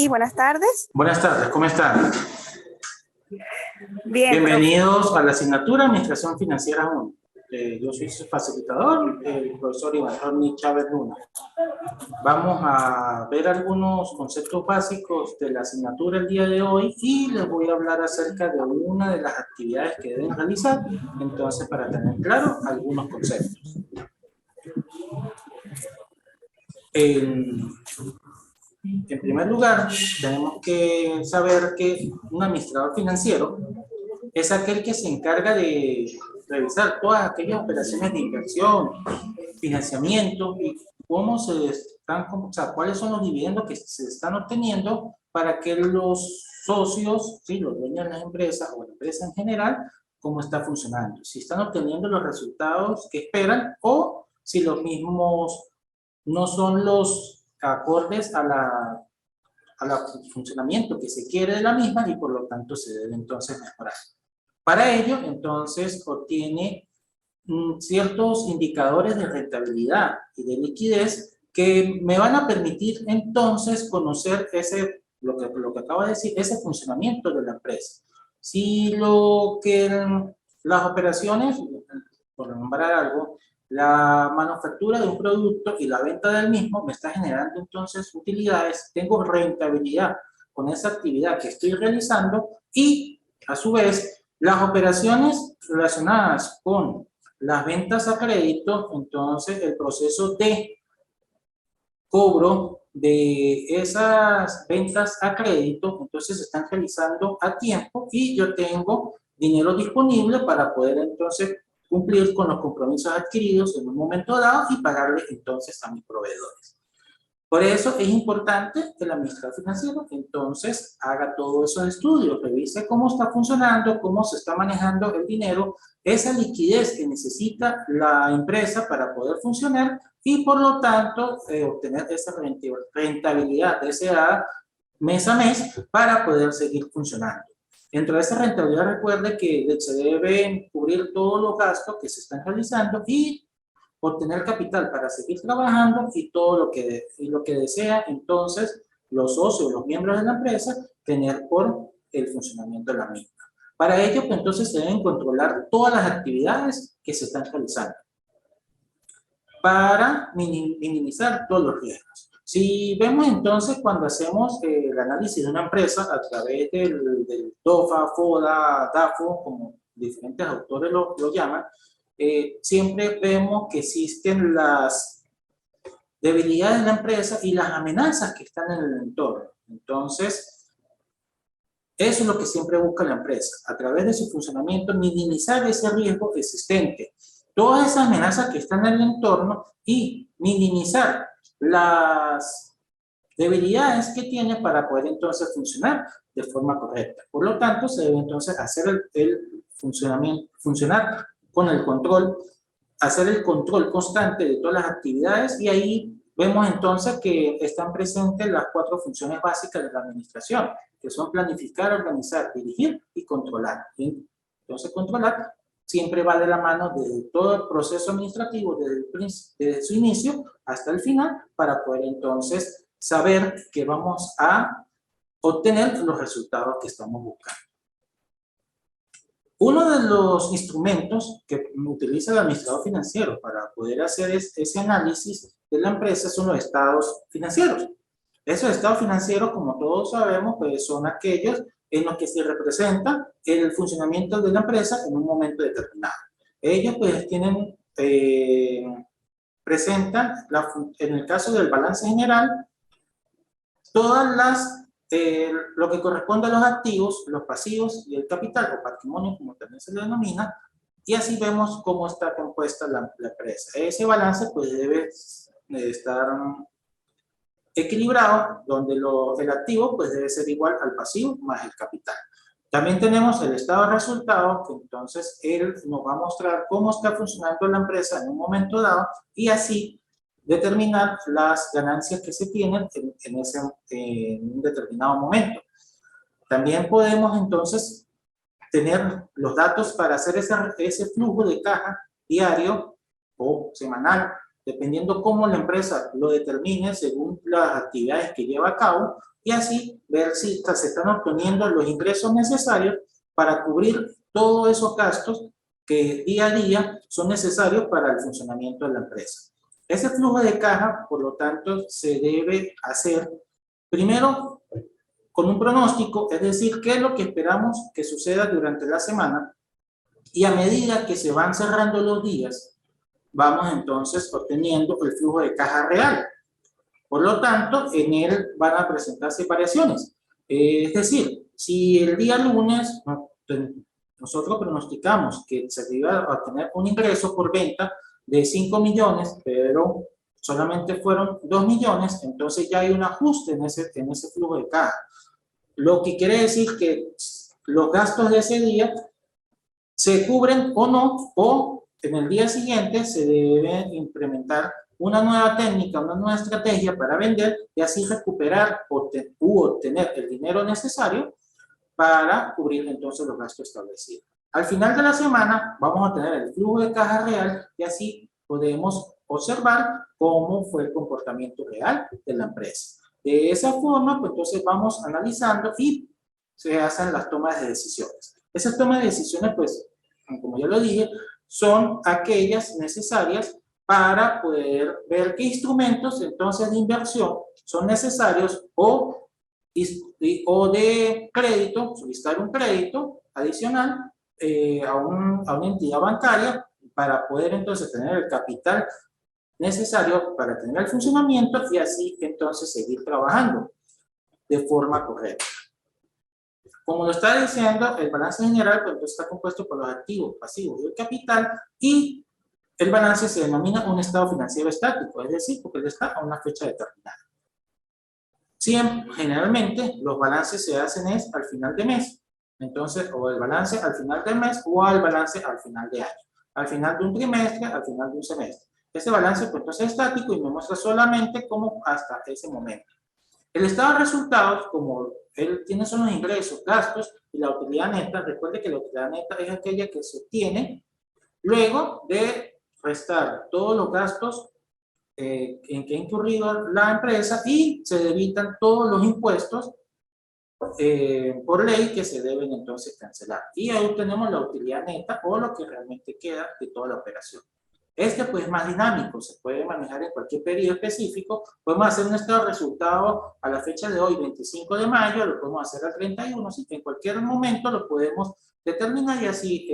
Sí, buenas tardes. Buenas tardes, ¿cómo están? Bien. Bienvenidos a la asignatura Administración Financiera 1. Yo soy su facilitador, el profesor Iván Rodney Chávez Luna. Vamos a ver algunos conceptos básicos de la asignatura el día de hoy y les voy a hablar acerca de una de las actividades que deben realizar, entonces para tener claro algunos conceptos. En primer lugar, tenemos que saber que un administrador financiero es aquel que se encarga de revisar todas aquellas operaciones de inversión, financiamiento y cómo se están, o sea, cuáles son los dividendos que se están obteniendo para que los socios, ¿sí?, los dueños de la empresa o la empresa en general, cómo está funcionando, si están obteniendo los resultados que esperan o si los mismos no son los acordes al funcionamiento que se quiere de la misma y por lo tanto se debe entonces mejorar. Para ello, entonces, obtiene ciertos indicadores de rentabilidad y de liquidez que me van a permitir entonces conocer lo que acabo de decir, ese funcionamiento de la empresa. Si las operaciones, por nombrar algo, la manufactura de un producto y la venta del mismo me está generando entonces utilidades, tengo rentabilidad con esa actividad que estoy realizando y a su vez las operaciones relacionadas con las ventas a crédito, entonces el proceso de cobro de esas ventas a crédito, entonces se están realizando a tiempo y yo tengo dinero disponible para poder entonces cumplir con los compromisos adquiridos en un momento dado y pagarle entonces a mis proveedores. Por eso es importante que el administrador financiero entonces haga todos esos estudios, revise cómo está funcionando, cómo se está manejando el dinero, esa liquidez que necesita la empresa para poder funcionar y por lo tanto obtener esa rentabilidad deseada mes a mes para poder seguir funcionando. Dentro de esa rentabilidad recuerde que se deben cubrir todos los gastos que se están realizando y obtener capital para seguir trabajando y todo lo que desea entonces los socios, los miembros de la empresa, tener por el funcionamiento de la misma. Para ello, pues, entonces se deben controlar todas las actividades que se están realizando para minimizar todos los riesgos. Si vemos entonces cuando hacemos el análisis de una empresa a través del DOFA, FODA, DAFO, como diferentes autores lo llaman, siempre vemos que existen las debilidades de la empresa y las amenazas que están en el entorno. Entonces, eso es lo que siempre busca la empresa, a través de su funcionamiento, minimizar ese riesgo existente, todas esas amenazas que están en el entorno y minimizar las debilidades que tiene para poder entonces funcionar de forma correcta. Por lo tanto, se debe entonces hacer el funcionamiento, funcionar con el control, hacer el control constante de todas las actividades y ahí vemos entonces que están presentes las 4 funciones básicas de la administración, que son planificar, organizar, dirigir y controlar. ¿Sí? Entonces, controlar siempre va de la mano de todo el proceso administrativo, desde su inicio hasta el final, para poder entonces saber que vamos a obtener los resultados que estamos buscando. Uno de los instrumentos que utiliza el administrador financiero para poder hacer ese análisis de la empresa son los estados financieros. Esos estados financieros, como todos sabemos, pues son aquellos en los que se representa el funcionamiento de la empresa en un momento determinado. Ellos pues presentan, en el caso del balance general, todas lo que corresponde a los activos, los pasivos y el capital o patrimonio, como también se le denomina, y así vemos cómo está compuesta la empresa. Ese balance pues debe estar equilibrado, donde el activo pues debe ser igual al pasivo más el capital. También tenemos el estado de resultados, que entonces él nos va a mostrar cómo está funcionando la empresa en un momento dado y así determinar las ganancias que se tienen en un determinado momento. También podemos entonces tener los datos para hacer ese flujo de caja diario o semanal dependiendo cómo la empresa lo determine según las actividades que lleva a cabo, y así ver si se están obteniendo los ingresos necesarios para cubrir todos esos gastos que día a día son necesarios para el funcionamiento de la empresa. Ese flujo de caja, por lo tanto, se debe hacer primero con un pronóstico, es decir, qué es lo que esperamos que suceda durante la semana, y a medida que se van cerrando los días, vamos entonces obteniendo el flujo de caja real. Por lo tanto, en él van a presentarse variaciones. Es decir, si el día lunes nosotros pronosticamos que se iba a obtener un ingreso por venta de 5 millones, pero solamente fueron 2 millones, entonces ya hay un ajuste en ese flujo de caja. Lo que quiere decir que los gastos de ese día se cubren o no, o en el día siguiente se debe implementar una nueva técnica, una nueva estrategia para vender y así recuperar u obtener el dinero necesario para cubrir entonces los gastos establecidos. Al final de la semana vamos a tener el flujo de caja real y así podemos observar cómo fue el comportamiento real de la empresa. De esa forma, pues entonces vamos analizando y se hacen las tomas de decisiones. Esas tomas de decisiones, pues, como ya lo dije, son aquellas necesarias para poder ver qué instrumentos entonces de inversión son necesarios o de crédito, solicitar un crédito adicional a una entidad bancaria para poder entonces tener el capital necesario para tener el funcionamiento y así entonces seguir trabajando de forma correcta. Como lo está diciendo, el balance general pues, entonces está compuesto por los activos, pasivos y el capital, y el balance se denomina un estado financiero estático, es decir, porque él está a una fecha determinada. Siempre, generalmente, los balances se hacen al final de mes. Entonces, o el balance al final del mes o el balance al final de año. Al final de un trimestre, al final de un semestre. Ese balance pues, entonces es estático y me muestra solamente cómo hasta ese momento. El estado de resultados, como él tiene son los ingresos, gastos y la utilidad neta, recuerde que la utilidad neta es aquella que se obtiene luego de restar todos los gastos en que ha incurrido la empresa y se debitan todos los impuestos por ley que se deben entonces cancelar. Y ahí obtenemos la utilidad neta o lo que realmente queda de toda la operación. Este pues es más dinámico, se puede manejar en cualquier periodo específico. Podemos hacer un estado de resultado a la fecha de hoy, 25 de mayo, lo podemos hacer al 31, así que en cualquier momento lo podemos determinar y así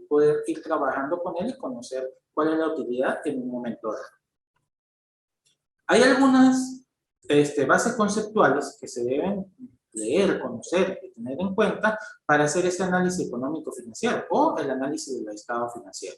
poder ir trabajando con él y conocer cuál es la utilidad en un momento dado. Hay algunas bases conceptuales que se deben leer, conocer y tener en cuenta para hacer ese análisis económico financiero o el análisis del estado financiero.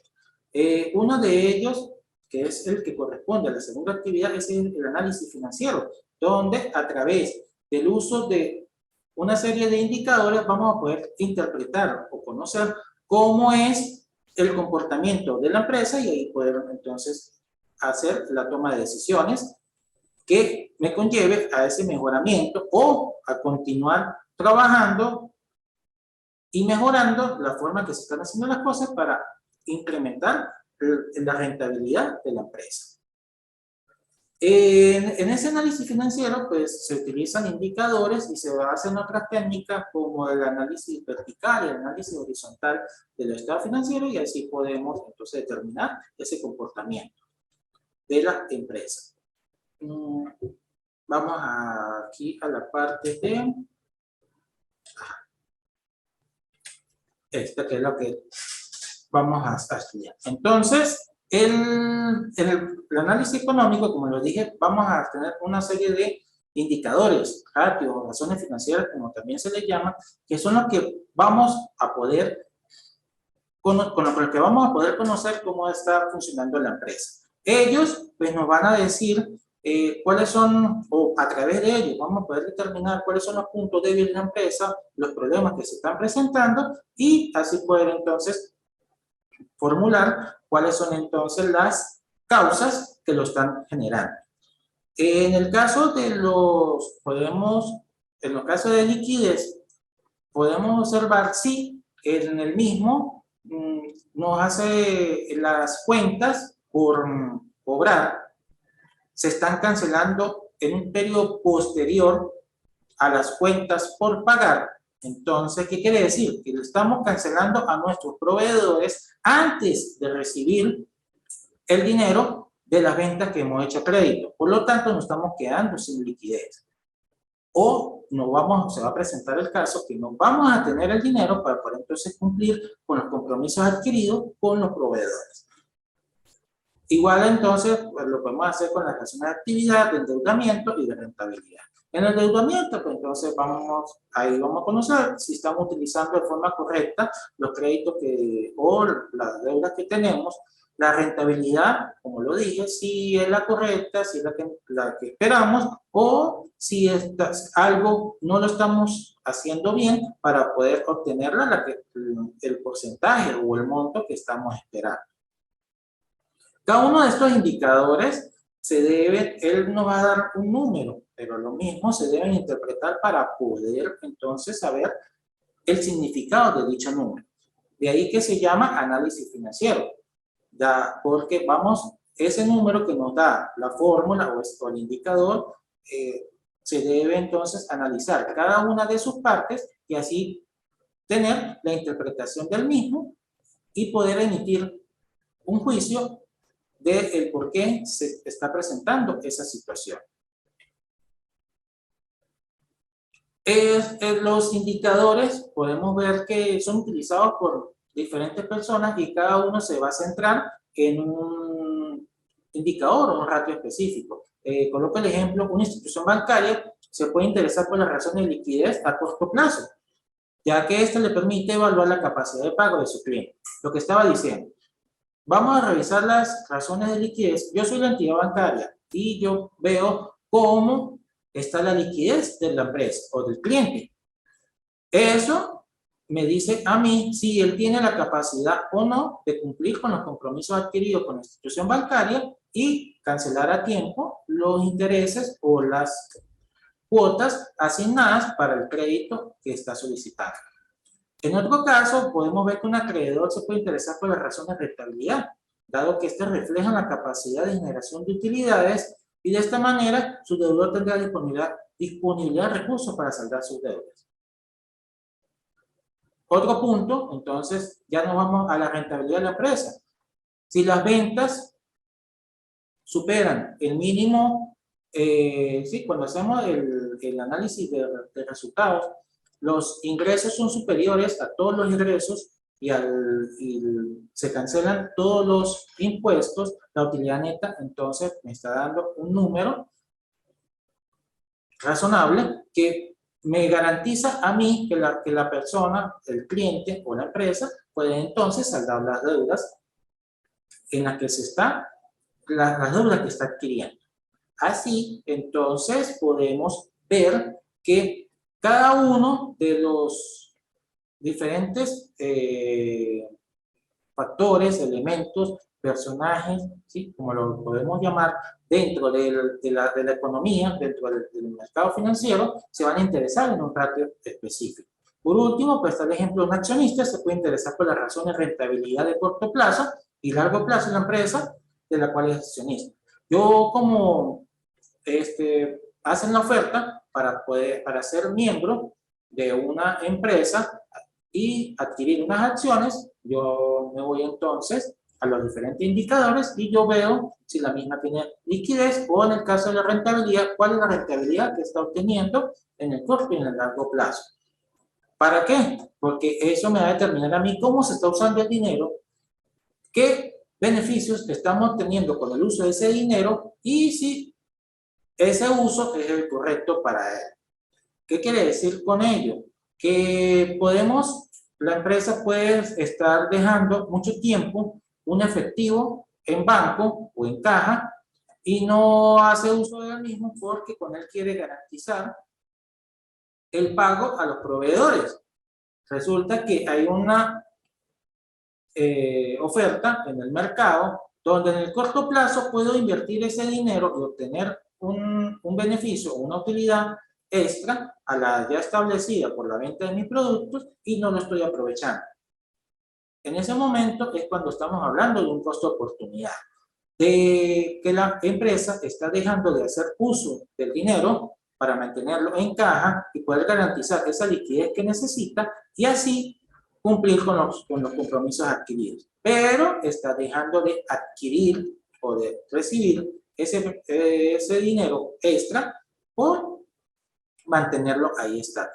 Uno de ellos, que es el que corresponde a la segunda actividad, es el análisis financiero, donde a través del uso de una serie de indicadores vamos a poder interpretar o conocer cómo es el comportamiento de la empresa y ahí poder entonces hacer la toma de decisiones que me conlleve a ese mejoramiento o a continuar trabajando y mejorando la forma que se están haciendo las cosas para incrementar la rentabilidad de la empresa. En ese análisis financiero, pues, se utilizan indicadores y se hacen otras técnicas como el análisis vertical y el análisis horizontal del estado financiero y así podemos, entonces, determinar ese comportamiento de la empresa. Vamos aquí a la parte de esta que es lo que vamos a estudiar. Entonces, en el análisis económico, como lo dije, vamos a tener una serie de indicadores, ratios o razones financieras, como también se les llama, que son los que vamos a poder, con los que vamos a poder conocer cómo está funcionando la empresa. Ellos, pues, nos van a decir cuáles son, o a través de ellos vamos a poder determinar cuáles son los puntos débiles de la empresa, los problemas que se están presentando y así poder entonces formular cuáles son entonces las causas que lo están generando. En el caso de en los casos de liquidez, podemos observar si en el mismo nos hace las cuentas por cobrar se están cancelando en un periodo posterior a las cuentas por pagar. Entonces, ¿qué quiere decir? Que lo estamos cancelando a nuestros proveedores antes de recibir el dinero de las ventas que hemos hecho a crédito. Por lo tanto, nos estamos quedando sin liquidez. O se va a presentar el caso que no vamos a tener el dinero para poder entonces cumplir con los compromisos adquiridos con los proveedores. Igual entonces pues, lo podemos hacer con las razones de actividad, de endeudamiento y de rentabilidad. En el endeudamiento, pues entonces ahí vamos a conocer si estamos utilizando de forma correcta los créditos o las deudas que tenemos. La rentabilidad, como lo dije, si es la correcta, si es la que esperamos, o si algo no lo estamos haciendo bien para poder obtenerla, el porcentaje o el monto que estamos esperando. Cada uno de estos indicadores él nos va a dar un número, pero lo mismo se deben interpretar para poder entonces saber el significado de dicho número. De ahí que se llama análisis financiero. Porque ese número que nos da la fórmula o el indicador, se debe entonces analizar cada una de sus partes y así tener la interpretación del mismo y poder emitir un juicio del por qué se está presentando esa situación. Los indicadores podemos ver que son utilizados por diferentes personas y cada uno se va a centrar en un indicador o un ratio específico. Coloco el ejemplo, una institución bancaria se puede interesar por las razones de liquidez a corto plazo, ya que esto le permite evaluar la capacidad de pago de su cliente. Lo que estaba diciendo. Vamos a revisar las razones de liquidez. Yo soy la entidad bancaria y yo veo cómo está la liquidez de la empresa o del cliente. Eso me dice a mí si él tiene la capacidad o no de cumplir con los compromisos adquiridos con la institución bancaria y cancelar a tiempo los intereses o las cuotas asignadas para el crédito que está solicitando. En otro caso, podemos ver que un acreedor se puede interesar por las razones de rentabilidad, dado que estas reflejan la capacidad de generación de utilidades y de esta manera su deudor tendrá disponibilidad de recursos para saldar sus deudas. Otro punto, entonces, ya nos vamos a la rentabilidad de la empresa. Si las ventas superan el mínimo, cuando hacemos el análisis de resultados, los ingresos son superiores a todos los ingresos y se cancelan todos los impuestos, la utilidad neta, entonces me está dando un número razonable que me garantiza a mí que la persona, el cliente o la empresa puede entonces saldar las deudas en las que las deudas que está adquiriendo. Así, entonces podemos ver que cada uno de los diferentes factores, elementos, personajes, ¿sí? Como lo podemos llamar, dentro de la economía, dentro del mercado financiero, se van a interesar en un ratio específico. Por último, pues está el ejemplo de un accionista, se puede interesar por las razones de rentabilidad de corto plazo y largo plazo en la empresa de la cual es accionista. Yo como hacen la oferta para ser miembro de una empresa y adquirir unas acciones, yo me voy entonces a los diferentes indicadores y yo veo si la misma tiene liquidez o en el caso de la rentabilidad, cuál es la rentabilidad que está obteniendo en el corto y en el largo plazo. ¿Para qué? Porque eso me va a determinar a mí cómo se está usando el dinero, qué beneficios estamos obteniendo con el uso de ese dinero y si ese uso es el correcto para él. ¿Qué quiere decir con ello? Que la empresa puede estar dejando mucho tiempo un efectivo en banco o en caja y no hace uso del mismo porque con él quiere garantizar el pago a los proveedores. Resulta que hay una oferta en el mercado donde en el corto plazo puedo invertir ese dinero y obtener un beneficio o una utilidad extra a la ya establecida por la venta de mis productos y no lo estoy aprovechando. En ese momento es cuando estamos hablando de un costo de oportunidad. de que la empresa está dejando de hacer uso del dinero para mantenerlo en caja y poder garantizar esa liquidez que necesita y así cumplir con los compromisos adquiridos. Pero está dejando de adquirir o de recibir ese dinero extra por mantenerlo ahí está.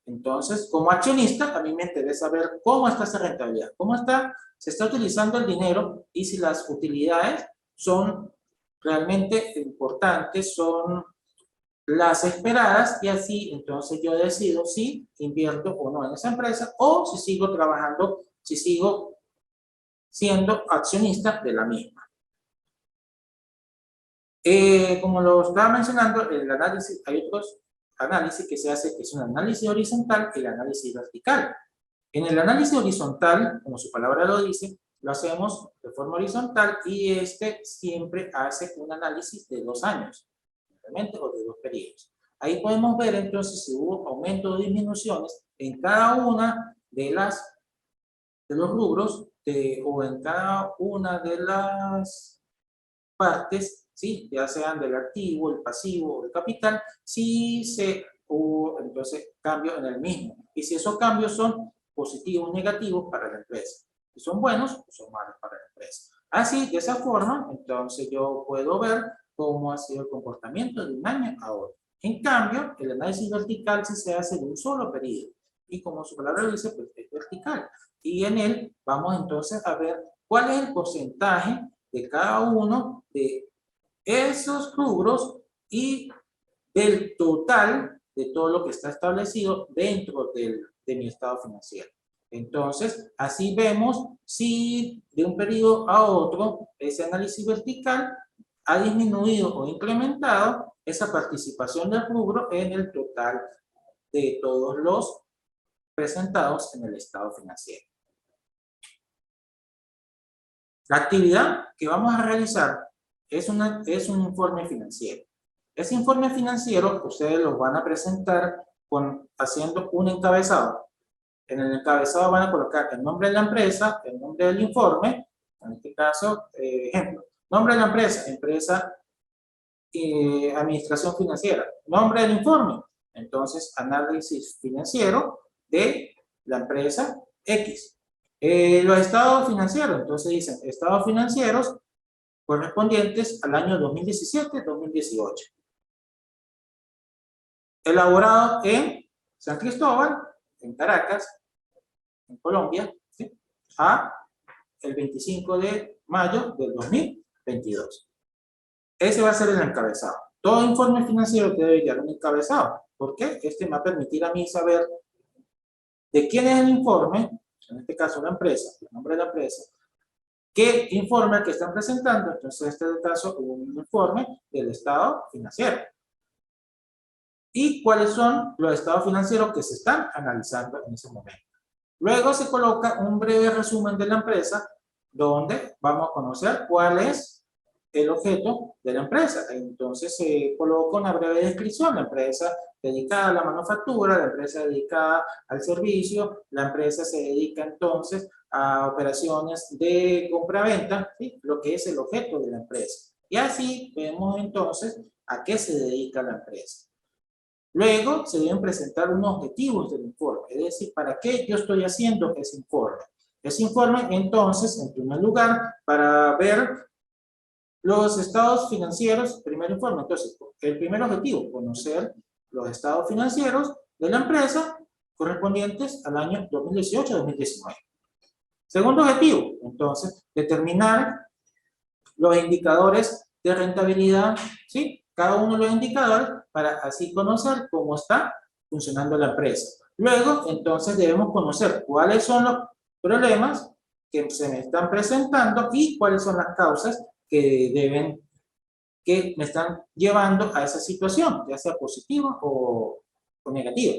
Entonces, como accionista, a mí me interesa ver cómo está esa rentabilidad, cómo está, se está utilizando el dinero y si las utilidades son realmente importantes, son las esperadas y así entonces yo decido si invierto o no en esa empresa o si sigo trabajando, si sigo siendo accionista de la misma. Como lo estaba mencionando, el análisis, hay otros análisis que se hace, que es un análisis horizontal y el análisis vertical. En el análisis horizontal, como su palabra lo dice, lo hacemos de forma horizontal y este siempre hace un análisis de 2 años, simplemente, o de 2 periodos. Ahí podemos ver entonces si hubo aumento o disminuciones en cada una de los rubros o en cada una de las partes, ¿sí? Ya sean del activo, el pasivo o el capital, si se hubo entonces cambios en el mismo. Y si esos cambios son positivos o negativos para la empresa. Si son buenos o son malos para la empresa. Así, de esa forma, entonces yo puedo ver cómo ha sido el comportamiento de un año a otro. En cambio, el análisis vertical sí se hace de un solo periodo. Y como su palabra dice, pues es vertical. Y en él vamos entonces a ver cuál es el porcentaje de cada uno de esos rubros y del total de todo lo que está establecido dentro de mi estado financiero. Entonces, así vemos si de un periodo a otro ese análisis vertical ha disminuido o incrementado esa participación del rubro en el total de todos los presentados en el estado financiero. La actividad que vamos a realizar es un informe financiero. Ese informe financiero ustedes lo van a presentar haciendo un encabezado. En el encabezado van a colocar el nombre de la empresa, el nombre del informe, en este caso, ejemplo, nombre de la empresa administración financiera, nombre del informe, entonces análisis financiero de la empresa X. Los estados financieros, entonces dicen estados financieros correspondientes al año 2017-2018. Elaborado en San Cristóbal, en Caracas, en Colombia, ¿sí? El 25 de mayo del 2022. Ese va a ser el encabezado. Todo informe financiero debe llevar un encabezado. ¿Por qué? Este me va a permitir a mí saber de quién es el informe, en este caso la empresa, el nombre de la empresa, qué informe que están presentando. Entonces, en este caso, un informe del estado financiero. Y cuáles son los estados financieros que se están analizando en ese momento. Luego se coloca un breve resumen de la empresa, donde vamos a conocer cuál es el objeto de la empresa. Entonces se coloca una breve descripción: la empresa dedicada a la manufactura, la empresa dedicada al servicio, la empresa se dedica entonces a operaciones de compra-venta, ¿sí? Lo que es el objeto de la empresa. Y así vemos entonces a qué se dedica la empresa. Luego se deben presentar unos objetivos del informe, es decir, ¿para qué yo estoy haciendo ese informe? Ese informe, entonces, en primer lugar, para ver los estados financieros, primer informe. Entonces, el primer objetivo, conocer los estados financieros de la empresa correspondientes al año 2018-2019. Segundo objetivo, entonces, determinar los indicadores de rentabilidad, ¿sí? Cada uno de los indicadores para así conocer cómo está funcionando la empresa. Luego, entonces, debemos conocer cuáles son los problemas que se me están presentando y cuáles son las causas que me están llevando a esa situación, ya sea positiva o negativa.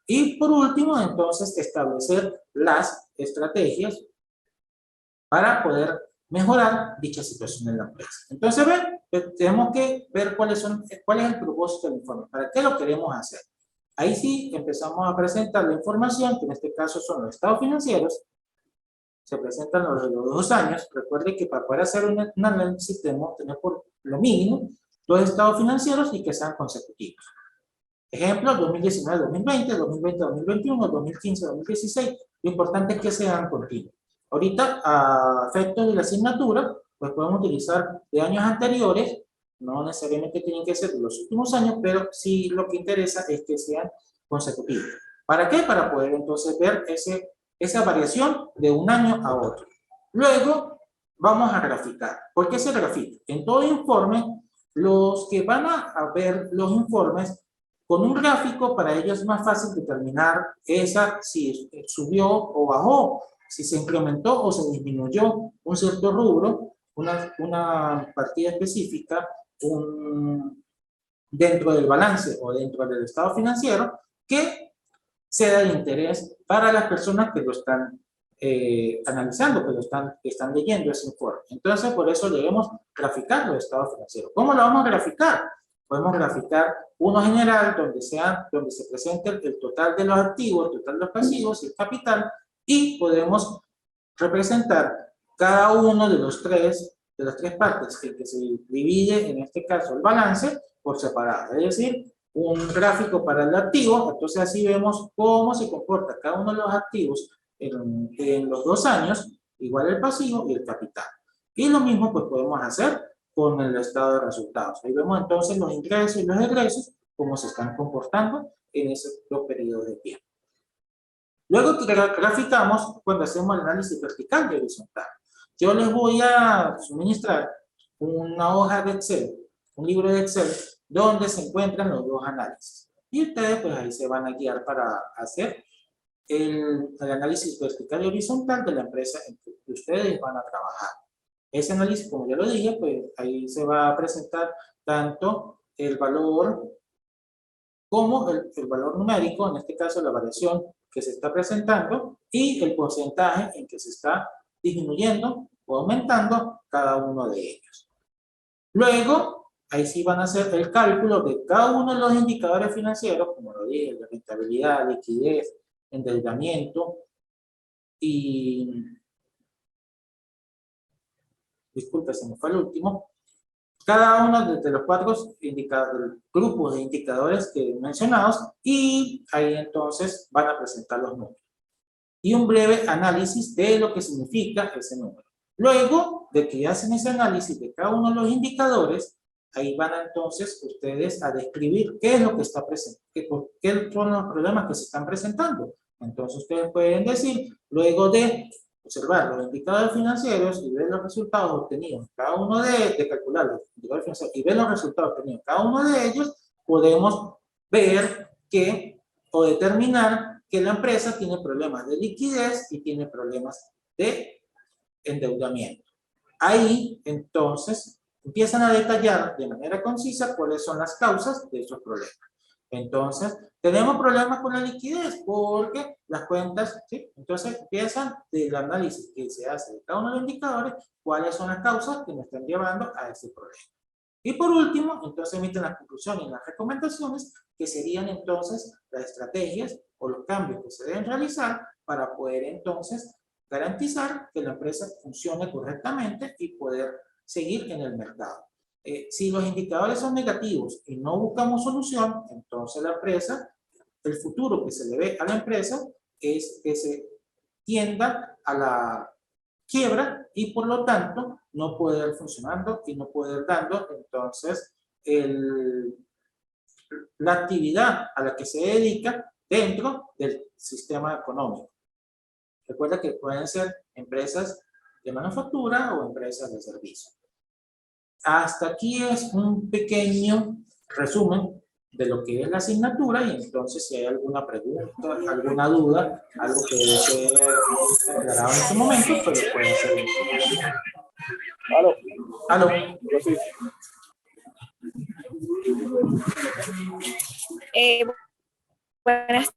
Y por último, entonces, establecer las estrategias para poder mejorar dicha situación en la empresa. Entonces, tenemos que ver cuál es el propósito del informe, para qué lo queremos hacer. Ahí sí empezamos a presentar la información, que en este caso son los estados financieros, se presentan los 2 años. Recuerde que para poder hacer un análisis debemos tener por lo mínimo 2 estados financieros y que sean consecutivos. Ejemplo, 2019, 2020, 2020, 2021, 2015, 2016. Lo importante es que sean continuos. Ahorita, a efectos de la asignatura, pues podemos utilizar de años anteriores, no necesariamente tienen que ser de los últimos años, pero sí lo que interesa es que sean consecutivos. ¿Para qué? Para poder entonces ver esa variación de un año a otro. Luego, vamos a graficar. ¿Por qué se grafica? En todo informe, los que van a ver los informes, con un gráfico para ellos es más fácil determinar si subió o bajó, si se incrementó o se disminuyó un cierto rubro, una partida específica, dentro del balance o dentro del estado financiero, que sea de interés para las personas que lo están analizando, que están leyendo ese informe. Entonces, por eso debemos graficar los estados financieros. ¿Cómo lo vamos a graficar? Podemos graficar uno general donde se presente el total de los activos, el total de los pasivos y el capital, y podemos representar cada uno de las tres partes en que se divide, en este caso, el balance por separado. Es decir, un gráfico para el activo, entonces así vemos cómo se comporta cada uno de los activos en los 2 años, igual el pasivo y el capital. Y lo mismo pues podemos hacer con el estado de resultados. Ahí vemos entonces los ingresos y los egresos, cómo se están comportando en esos 2 periodos de tiempo. Luego que graficamos cuando hacemos el análisis vertical y horizontal. Yo les voy a suministrar una hoja de Excel, un libro de Excel, donde se encuentran los 2 análisis. Y ustedes pues ahí se van a guiar para hacer el análisis vertical y horizontal de la empresa en que ustedes van a trabajar. Ese análisis, como ya lo dije, pues ahí se va a presentar tanto el valor como el valor numérico, en este caso la variación que se está presentando, y el porcentaje en que se está disminuyendo o aumentando cada uno de ellos. Luego, ahí sí van a hacer el cálculo de cada uno de los indicadores financieros, como lo dije, la rentabilidad, liquidez, endeudamiento y... Disculpe, se me fue el último. Cada uno de los 4 grupos de indicadores que he mencionado, y ahí entonces van a presentar los números. Y un breve análisis de lo que significa ese número. Luego de que hacen ese análisis de cada uno de los indicadores, ahí van entonces ustedes a describir qué es lo que está presente, qué son los problemas que se están presentando. Entonces ustedes pueden decir, luego de observar los indicadores financieros y ver los resultados obtenidos, cada uno de calcular los indicadores financieros y ver los resultados obtenidos, cada uno de ellos, podemos ver o determinar que la empresa tiene problemas de liquidez y tiene problemas de endeudamiento. Ahí, entonces, empiezan a detallar de manera concisa cuáles son las causas de esos problemas. Entonces, tenemos problemas con la liquidez porque las cuentas, ¿sí? Entonces, empiezan del análisis que se hace de cada uno de los indicadores, cuáles son las causas que nos están llevando a ese problema. Y por último, entonces emiten las conclusiones y las recomendaciones, que serían entonces las estrategias o los cambios que se deben realizar para poder entonces garantizar que la empresa funcione correctamente y poder seguir en el mercado. Si los indicadores son negativos y no buscamos solución, entonces la empresa, el futuro que se le ve a la empresa es que se tienda a la quiebra y por lo tanto no puede ir funcionando y no puede ir dando entonces la actividad a la que se dedica dentro del sistema económico. Recuerda que pueden ser empresas de manufactura o empresas de servicio. Hasta aquí es un pequeño resumen de lo que es la asignatura, y entonces si hay alguna pregunta, alguna duda, algo que desee aclarado en este momento, pues lo pueden hacer. Aló. Aló. Sí. Buenas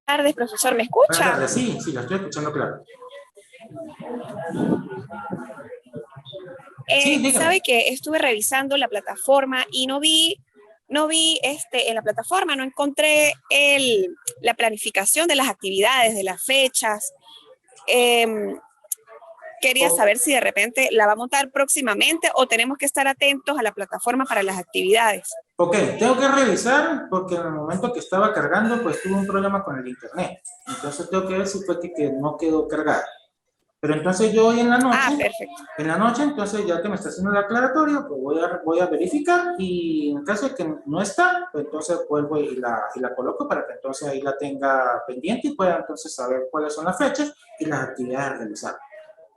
tardes, profesor, ¿me escucha? Buenas tardes, sí, lo estoy escuchando claro. Sí, sabe que estuve revisando la plataforma y no vi en la plataforma, no encontré la planificación de las actividades, de las fechas. Quería saber si de repente la va a montar próximamente o tenemos que estar atentos a la plataforma para las actividades. Ok, tengo que revisar porque en el momento que estaba cargando, pues tuve un problema con el internet. Entonces tengo que ver si fue que no quedó cargado. Pero entonces yo hoy en la noche, entonces ya que me está haciendo el aclaratorio, pues voy a verificar y en caso de que no está, pues entonces vuelvo y la coloco para que entonces ahí la tenga pendiente y pueda entonces saber cuáles son las fechas y las actividades a realizar.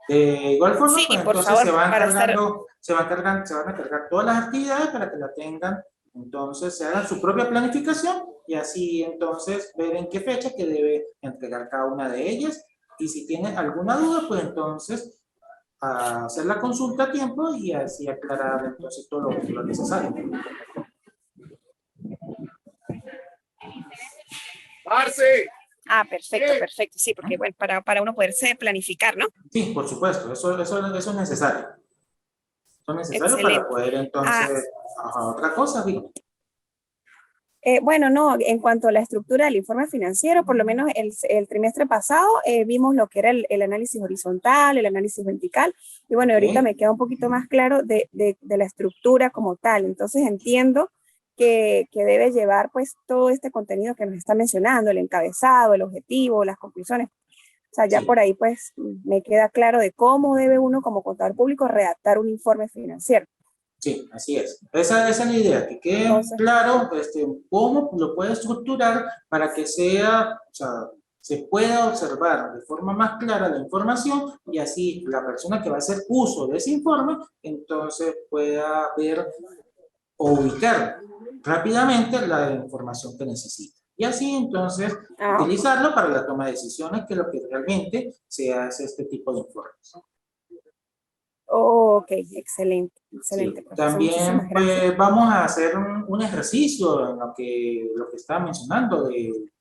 De igual forma, Sí, pues por entonces favor, se van para estar... a cargar todas las actividades para que la tengan, entonces se hagan su propia planificación y así entonces ver en qué fecha que debe entregar cada una de ellas. Y si tiene alguna duda, pues entonces hacer la consulta a tiempo y así aclarar entonces todo lo necesario. Marce. Perfecto, perfecto. Sí, porque bueno, para uno poderse planificar, ¿no? Sí, por supuesto, eso es necesario. Eso es necesario Excelente. para poder entonces, otra cosa, digo. Bueno, no, en cuanto a la estructura del informe financiero, por lo menos el trimestre pasado vimos lo que era el análisis horizontal, el análisis vertical, y bueno, ahorita me queda un poquito más claro de la estructura como tal. Entonces entiendo que debe llevar pues todo este contenido que nos está mencionando, el encabezado, el objetivo, las conclusiones. O sea, ya por ahí pues me queda claro de cómo debe uno como contador público redactar un informe financiero. Sí, así es. Esa es la idea, que quede claro cómo lo puede estructurar para que sea, o sea, se pueda observar de forma más clara la información y así la persona que va a hacer uso de ese informe, entonces pueda ver o ubicar rápidamente la información que necesita. Y así entonces utilizarlo para la toma de decisiones, que es lo que realmente se hace este tipo de informes. Ok, excelente, excelente. Sí. También pues, vamos a hacer un ejercicio en lo que estaba mencionando de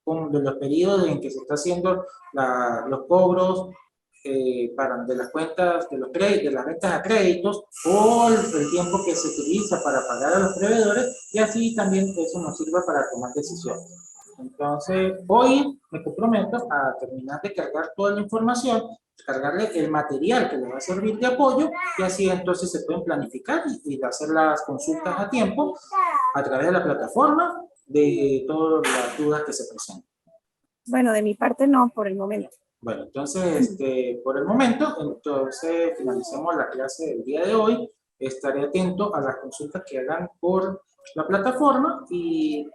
los periodos en que se está haciendo los cobros de las cuentas, de las rentas a créditos o el tiempo que se utiliza para pagar a los proveedores y así también eso nos sirva para tomar decisiones. Entonces, hoy me comprometo a terminar de cargar toda la información, cargarle el material que les va a servir de apoyo y así entonces se pueden planificar y hacer las consultas a tiempo a través de la plataforma de todas las dudas que se presentan. Bueno, de mi parte no, por el momento. Bueno, entonces, por el momento, entonces finalicemos la clase del día de hoy. Estaré atento a las consultas que hagan por la plataforma y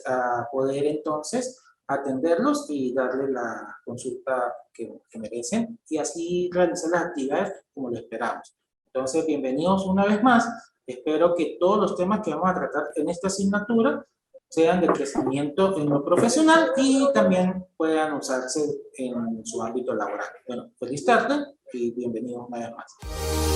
a poder entonces atenderlos y darle la consulta que merecen y así realizar las actividades como lo esperamos. Entonces, bienvenidos una vez más. Espero que todos los temas que vamos a tratar en esta asignatura sean de crecimiento en lo profesional y también puedan usarse en su ámbito laboral. Bueno, feliz tarde y bienvenidos una vez más.